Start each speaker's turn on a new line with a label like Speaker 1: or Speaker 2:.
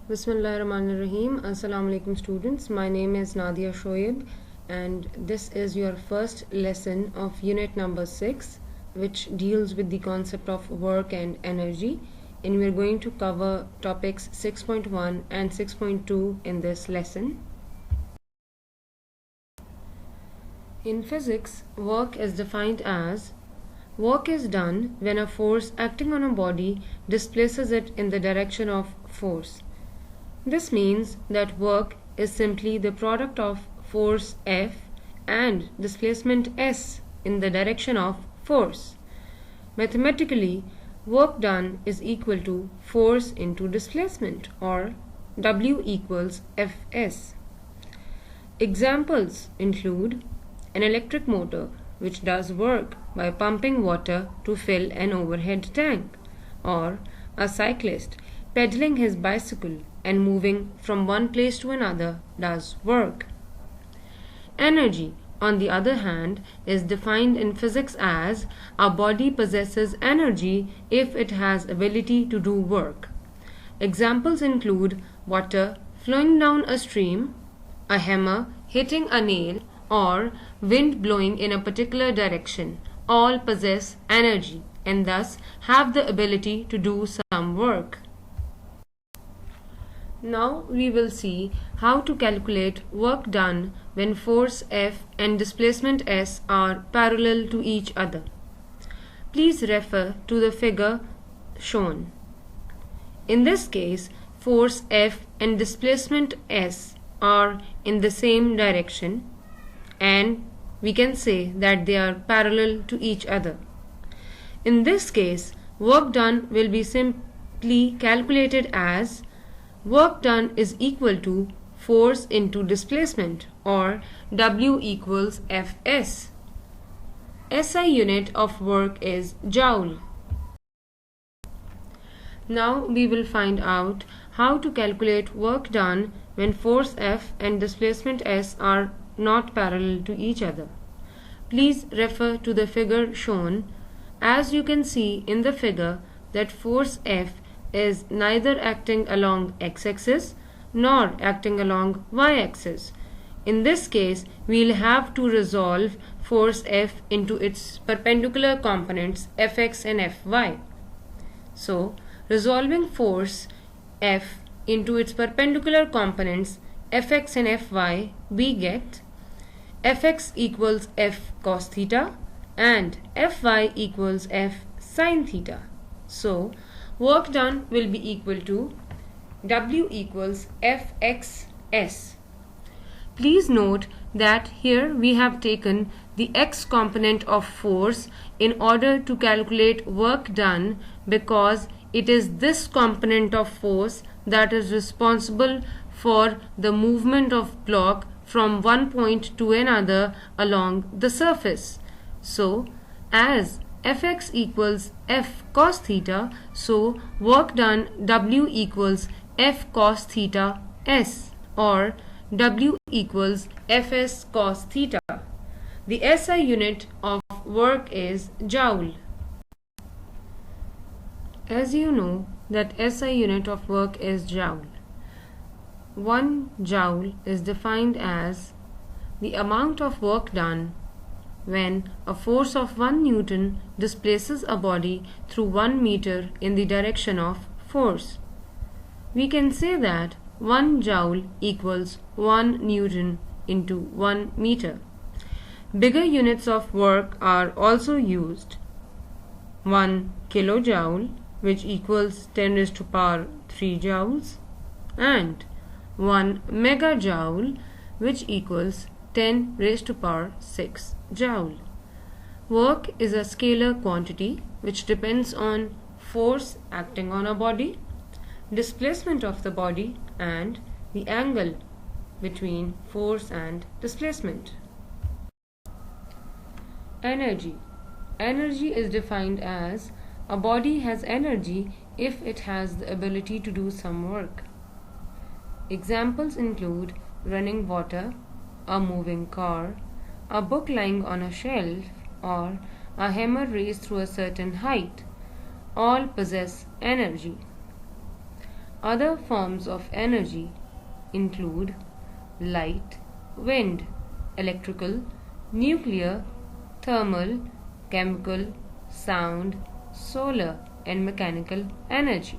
Speaker 1: Bismillahirrahmanirrahim. Assalamu alaikum students. My name is Nadia Shoaib and this is your first lesson of unit number 6, which deals with the concept of work and energy, and we are going to cover topics 6.1 and 6.2 in this lesson. In physics, work is defined as work is done when a force acting on a body displaces it in the direction of force. This means that work is simply the product of force F and displacement S in the direction of force. Mathematically, work done is equal to force into displacement, or W equals Fs. Examples include an electric motor which does work by pumping water to fill an overhead tank, or a cyclist pedaling his bicycle and moving from one place to another does work. Energy, on the other hand, is defined in physics as a body possesses energy if it has ability to do work. Examples include water flowing down a stream, a hammer hitting a nail, or wind blowing in a particular direction. All possess energy and thus have the ability to do some work. Now we will see how to calculate work done when force F and displacement S are parallel to each other. Please refer to the figure shown. In this case, force F and displacement S are in the same direction, and we can say that they are parallel to each other. In this case, work done will be simply calculated as work done is equal to force into displacement, or W equals Fs. SI unit of work is joule. Now we will find out how to calculate work done when force F and displacement S are not parallel to each other. Please refer to the figure shown. As you can see in the figure that force F is neither acting along x-axis nor acting along y-axis. In this case, we will have to resolve force F into its perpendicular components Fx and Fy. So, resolving force F into its perpendicular components Fx and Fy, we get Fx equals F cos theta and Fy equals F sin theta. So, work done will be equal to W equals Fxs. Please note that here we have taken the x component of force in order to calculate work done, because it is this component of force that is responsible for the movement of block from one point to another along the surface. So, as Fx equals F cos theta, so work done W equals F cos theta S, or W equals Fs cos theta. The SI unit of work is joule. As you know that SI unit of work is joule. 1 joule is defined as the amount of work done when a force of 1 Newton displaces a body through 1 meter in the direction of force. We can say that 1 joule equals 1 Newton into 1 meter. Bigger units of work are also used. 1 kilojoule, which equals 10 raised to power 3 joules, and 1 megajoule, which equals 10 raised to power 6 joule. Work is a scalar quantity which depends on force acting on a body, displacement of the body, and the angle between force and displacement. Energy. Energy is defined as a body has energy if it has the ability to do some work. Examples include running water, a moving car, a book lying on a shelf, or a hammer raised through a certain height. All possess energy. Other forms of energy include light, wind, electrical, nuclear, thermal, chemical, sound, solar, and mechanical energy.